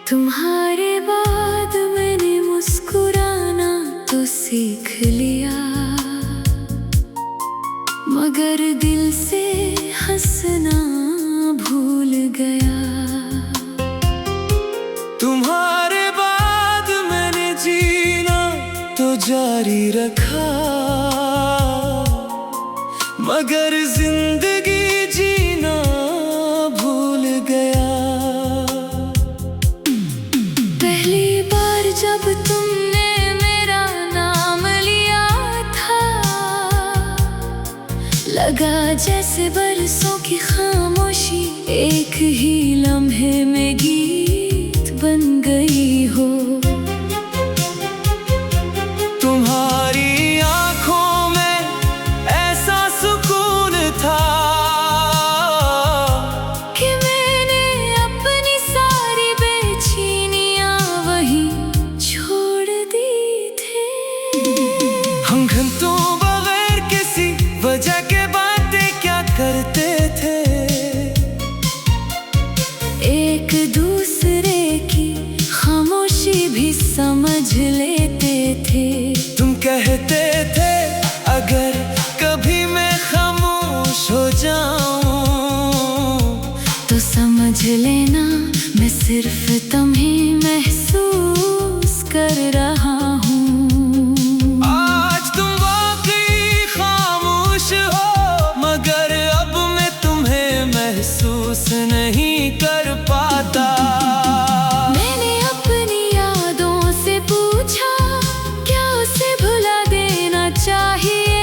तुम्हारे बाद मैंने मुस्कुराना तो सीख लिया, मगर दिल से हंसना भूल गया। तुम्हारे बाद मैंने जीना तो जारी रखा, मगर जिंदगी जीना भूल गया। पहली बार जब तुमने मेरा नाम लिया था, लगा जैसे बरसों की खामोशी एक ही लम्हे में गीत बन गई हो। तुम्हारी आंखों में ऐसा सुकून था कि मैंने अपनी सारी बेचैनियां वहीं छोड़ दी थी। हम घंटों बगैर किसी वजह के बातें क्या करते थे, एक दूसरे की खामोशी भी समझ लेते थे। तुम कहते थे अगर कभी मैं खामोश हो जाऊं तो समझ लेना मैं सिर्फ तुम्हें महसूस कर रहा हूँ। आज तुम वाकई खामोश हो, मगर अब मैं तुम्हें महसूस नहीं कर पाता। मैंने अपनी यादों से पूछा क्या उसे भुला देना चाहिए,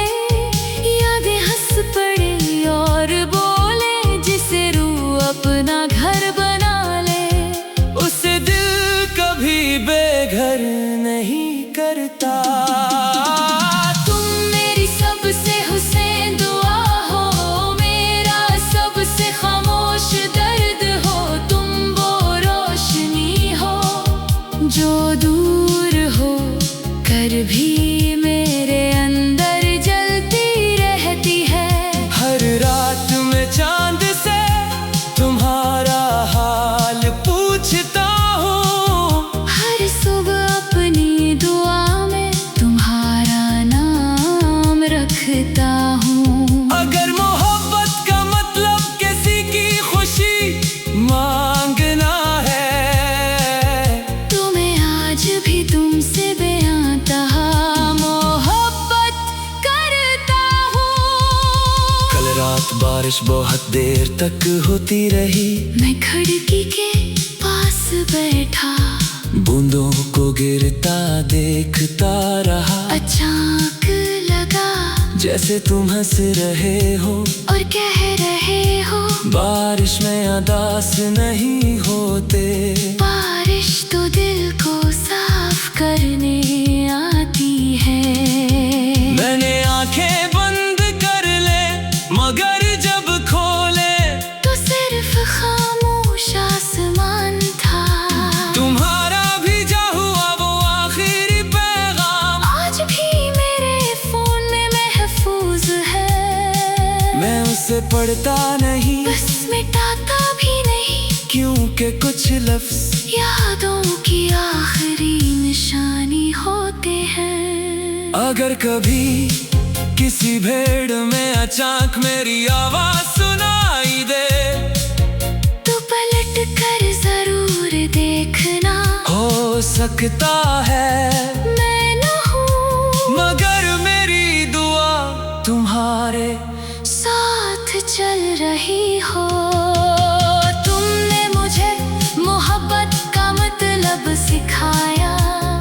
यादें हंस पड़ी और बोले जिसे रूह अपना घर बना ले। उसे दिल कभी बेघर नहीं करता। तुम मेरी सबसे हुसैन दुआ हो, मेरा सबसे खामोश दर्द हो। तुम वो रोशनी हो जो दूर हो कर भी मेरे अंदर जलती रहती है। हर रात में चांद से तुम्हारा हाल पूछता हूँ, हर सुबह अपनी दुआ में तुम्हारा नाम रखता हूँ। अगर मोहब्बत का मतलब किसी की खुशी मांगना है, तो मैं आज भी तुमसे बेअंतहा मोहब्बत करता हूँ। कल रात बारिश बहुत देर तक होती रही, मैं खिड़की के पास बैठा, बूंदों को गिरता देखता रहा। अचानक लगा जैसे तुम हंस रहे हो और कह रहे हो बारिश में उदास नहीं होते। बारिश तो दिल को साफ करने आती है। मैंने आंखें बंद कर ले, मगर जब खोले तो सिर्फ खामोश आसमान था। तुम्हारा भेजा हुआ वो आखिरी पैगाम आज भी मेरे फोन में महफूज है। मैं उसे पढ़ता नहीं, बस मिटाता भी नहीं, क्योंकि कुछ लफ्ज यादों की आखिरी निशानी होते हैं। अगर कभी किसी भीड़ में अचानक मेरी आवाज सुनाई दे, तो पलट कर जरूर देखना, हो सकता है मैं न हूँ मगर मेरी दुआ तुम्हारे साथ चल रही हो। तुमने मुझे मोहब्बत का मतलब सिखाया,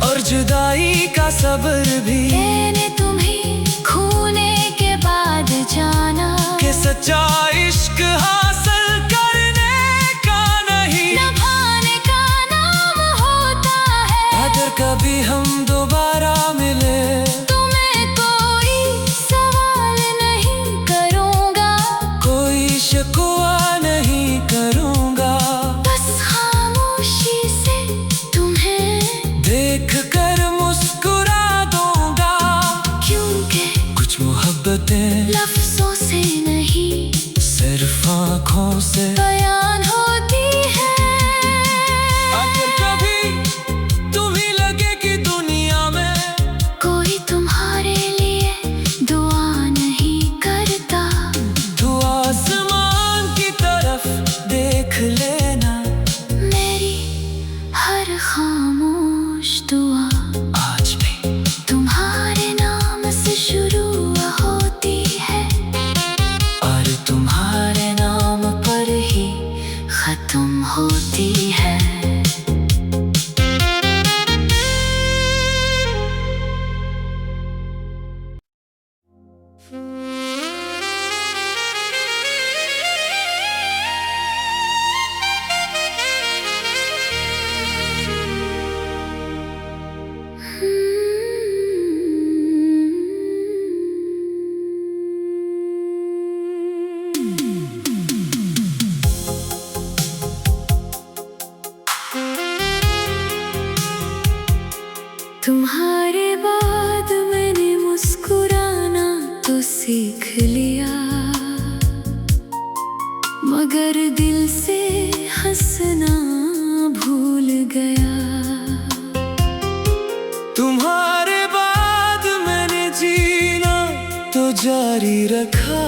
और जुदाई का सब्र भी। मैंने तुम्हें खोने के बाद जाना कि सच्चा इश्क हासिल करने का नहीं, निभाने का नाम होता है। अगर कभी हम दोबारा मिले से बयान होती है। अगर कभी तुम्हें लगे कि दुनिया में कोई तुम्हारे लिए दुआ नहीं करता, तो आसमान की तरफ देख लेना। मेरी हर खामोश दुआ आज भी तुम्हारे नाम से शुरू होती है, और तुम्हारे नाम पर ही खत्म होती है। तुम्हारे बाद मैंने मुस्कुराना तो सीख लिया, मगर दिल से हंसना भूल गया। तुम्हारे बाद मैंने जीना तो जारी रखा,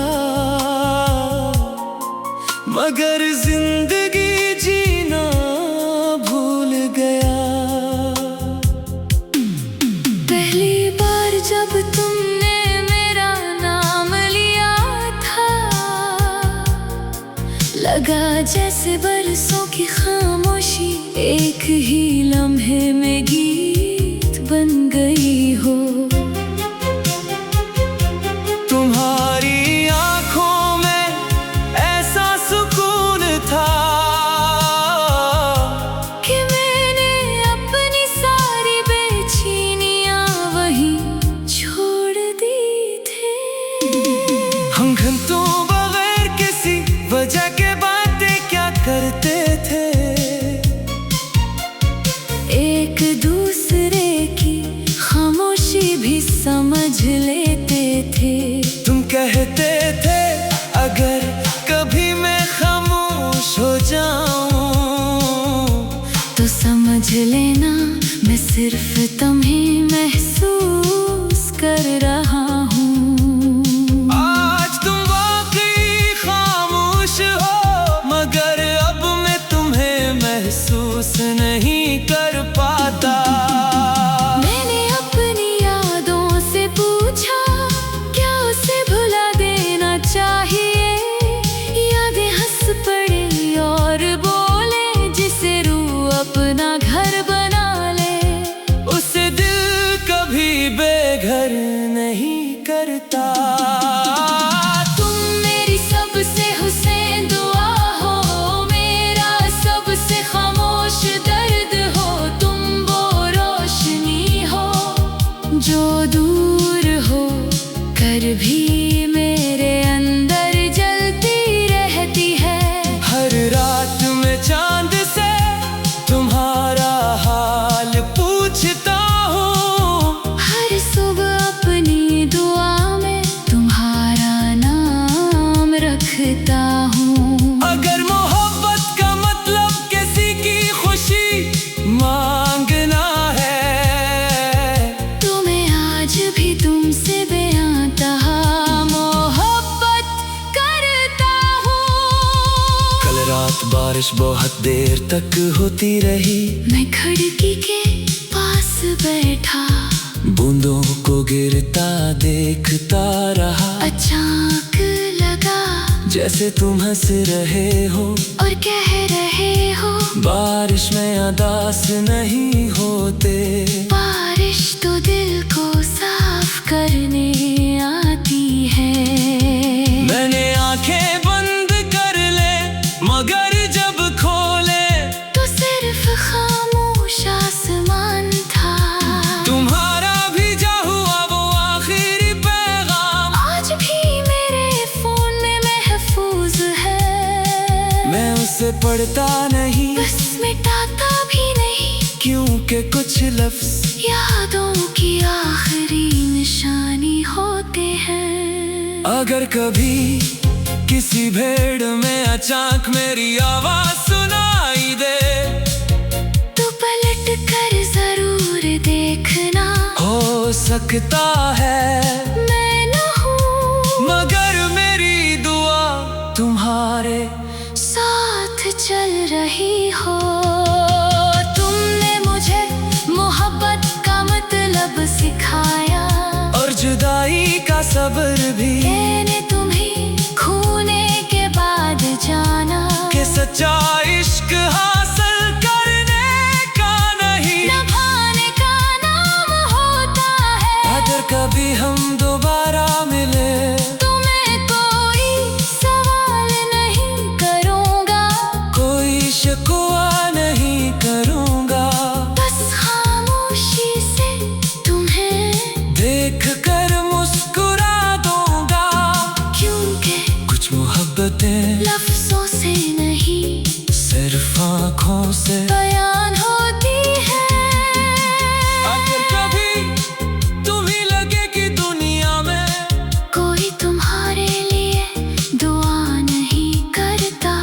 मगर जिंदगी जीना भूल गया। पहली बार जब तुमने मेरा नाम लिया था, लगा जैसे बरसों की खामोशी एक ही लम्हे में गीत बन गई हो। तुम्हारी आंखों में ऐसा सुकून था कि मैंने अपनी सारी बेचैनियां वहीं छोड़ दी थी। हम घंटों बगैर किसी वजह के बातें क्या करते थे, एक दूसरे की खामोशी भी समझ लेते थे। तुम कहते थे अगर कभी मैं खामोश हो जाऊं तो समझ लेना मैं सिर्फ तुम्हें महसूस कर रहा हूँ। आज तुम वाकई खामोश हो, मगर अब मैं तुम्हें महसूस नहीं कर पाता। मैंने अपनी यादों से पूछा क्या उसे भुला देना चाहिए, यादें हंस पड़ी और बोले जिसे रूह अपना घर बना ले। उसे दिल कभी बेघर नहीं करता। तुम मेरी सबसे हुसैन दुआ हो, मेरा सबसे खामोश दर्द हो। तुम वो रोशनी हो जो दूर हो कर भी मेरे अंदर जलती रहती है। हर रात में चांद से तुम्हारा हाल पूछता हूँ, हर सुबह अपनी दुआ में तुम्हारा नाम रखता हूँ। अगर मोहब्बत का मतलब किसी की खुशी मांगना है, तो मैं आज भी तुमसे बेअंतहा मोहब्बत करता हूँ। कल रात बारिश बहुत देर तक होती रही, मैं खिड़की के पास बैठा, बूंदों को गिरता देखता रहा। अचानक लगा जैसे तुम हंस रहे हो और कह रहे हो बारिश में उदास नहीं होते। बारिश तो दिल को साफ करने आती है। मैंने आंखें बंद कर ले, मगर जब खोले तो सिर्फ खामोश आसमान था। तुम्हारा भेजा हुआ वो आखिरी पैगाम आज भी मेरे फोन में महफूज है। मैं उसे पढ़ता नहीं, बस मिटाता भी नहीं, क्योंकि कुछ लफ्ज यादों की आखिरी निशानी होते हैं। अगर कभी किसी भीड़ में अचानक मेरी आवाज सुनाई दे, तो पलट कर जरूर देखना, हो सकता है मैं न हूँ मगर मेरी दुआ तुम्हारे साथ चल रही हो। तुमने मुझे मोहब्बत का मतलब सिखाया, और जुदाई का सब्र भी। मैंने तुम्हें खोने के बाद जाना कि सच्चा इश्क हासिल करने का नहीं, निभाने का नाम होता है। अगर कभी हम दोबारा मिले तो मैं कोई सवाल नहीं करूँगा, कोई शिकवा नहीं करूँगा, बस खामोशी से तुम्हें देख कर मुस्कुरा दूंगा। क्योंकि कुछ मोहब्बतें लफ्जों से नहीं सिर्फ आँखों से बयान होती है। अगर कभी तुम्हें लगे कि दुनिया में कोई तुम्हारे लिए दुआ नहीं करता,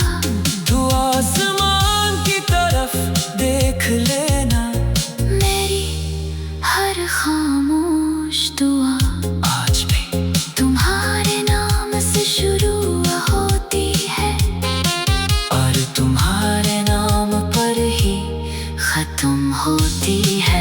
तू आसमान की तरफ देख लेना, मेरी हर खामोश दुआ आज भी तुम्हारे नाम से शुरू होती है, और तुम्हारे नाम पर ही खत्म होती है।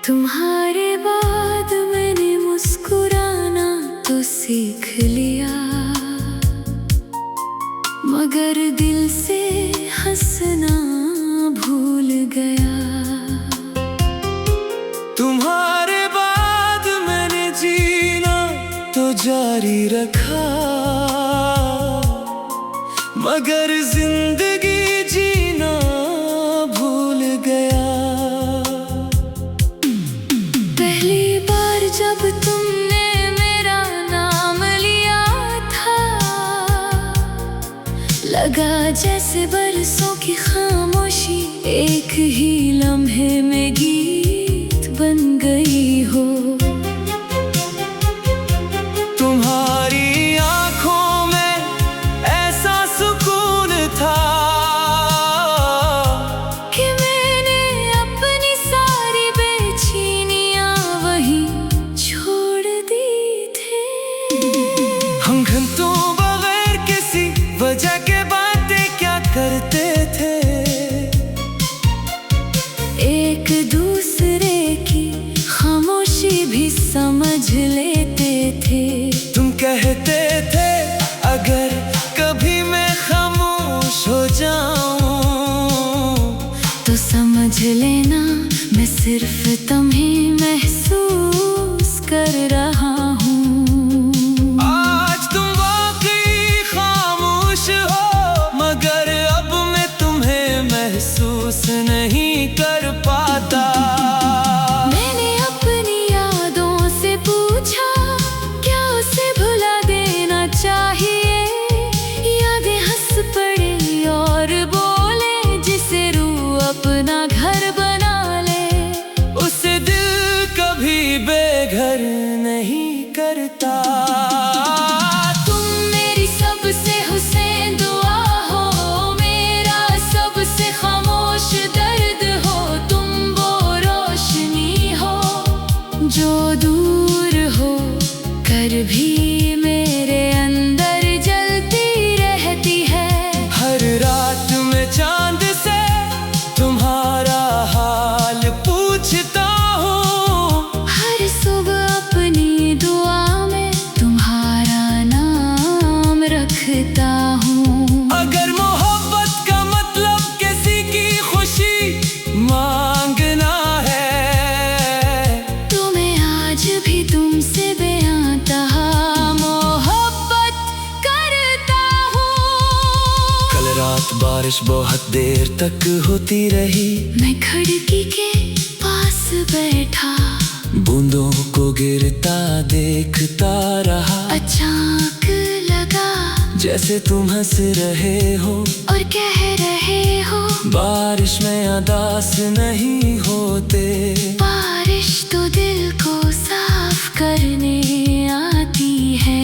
तुम्हारे बाद मैंने मुस्कुराना तो सीख लिया, मगर दिल से हंसना भूल गया। तुम्हारे बाद मैंने जीना तो जारी रखा, मगर जिंदगी जीना भूल गया। पहली बार जब तुमने मेरा नाम लिया था, लगा जैसे बरसों की खामोशी एक ही लम्हे में गीत बन गई हो। तुम्हारी आंखों में ऐसा सुकून था कि मैंने अपनी सारी बेचैनियां वहीं छोड़ दी थी। हम घंटों बगैर किसी वजह के बातें क्या करते थे, एक दूसरे की खामोशी भी समझ लेते थे। तुम कहते थे अगर कभी मैं खामोश हो जाऊं तो समझ लेना मैं सिर्फ तुम्हें महसूस कर रहा हूँ। आज तुम वाकई खामोश हो, मगर अब मैं तुम्हें महसूस नहीं कर पाता। मैंने अपनी यादों से पूछा क्या उसे भुला देना चाहिए, यादें हंस पड़ी और बोले जिसे रूह अपना घर बना ले। उसे दिल कभी बेघर नहीं करता। तुम मेरी सबसे हुसैन दुआ हो, मेरा सबसे खामोश दर्द हो बारिश बहुत देर तक होती रही। मैं खिड़की के पास बैठा, बूंदों को गिरता देखता रहा। अचानक लगा जैसे तुम हंस रहे हो और कह रहे हो, बारिश में उदास नहीं होते। बारिश तो दिल को साफ करने आती है।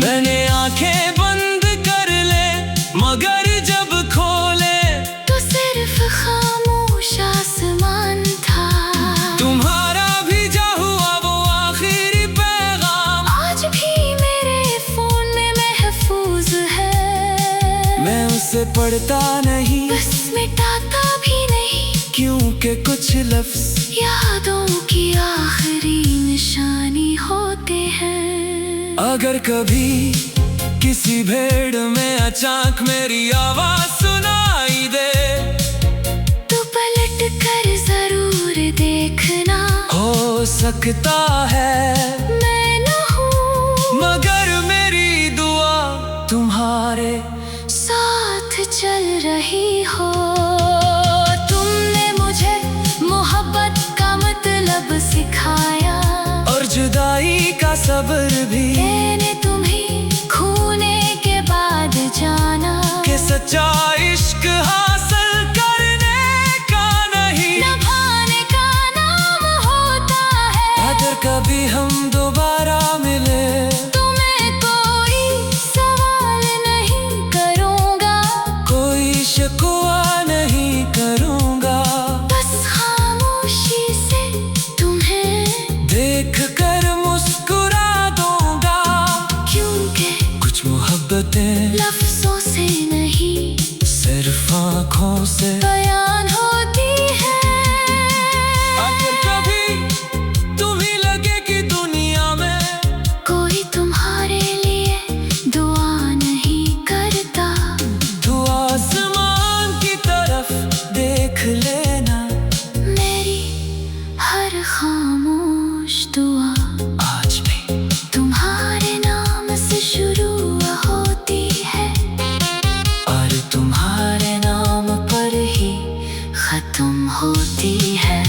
मैंने आंखें बंद कर ले, मगर जब खोले तो सिर्फ खामोश आसमान था। तुम्हारा भेजा हुआ वो आखिरी पैगाम आज भी मेरे फोन में महफूज है। मैं उसे पढ़ता नहीं, बस मिटाता भी नहीं, क्योंकि कुछ लफ्ज यादों की आखिरी निशानी होते हैं। अगर कभी किसी भेड़ में अचानक मेरी आवाज सुनाई दे, तो पलट कर जरूर देखना। हो सकता है मैं न हूँ, मगर मेरी दुआ तुम्हारे साथ चल रही हो। तुमने मुझे मोहब्बत का मतलब सिखाया, और जुदाई का सब्र भी। मैंने तुम्हें खोने के बाद जाना कि सच्चा इश्क हासिल करने का नहीं, निभाने का नाम होता है। अगर कभी हम दोबारा मिले तो मैं कोई सवाल नहीं करूँगा, कोई शिकवा नहीं करूँगा। बस खामोशी से तुम्हें देख कर मुस्कुरा दूंगा, क्योंकि कुछ मोहब्बतें लफ्जों से नहीं सिर्फ आँखों से बयान होती है। अगर कभी तुम्हें लगे कि दुनिया में कोई तुम्हारे लिए दुआ नहीं करता, तू आसमान की तरफ देख लेना। मेरी हर खामोश दुआ आज भी तुम्हारे नाम से शुरू होती है, और तुम्हारे नाम पर ही खत्म होती है।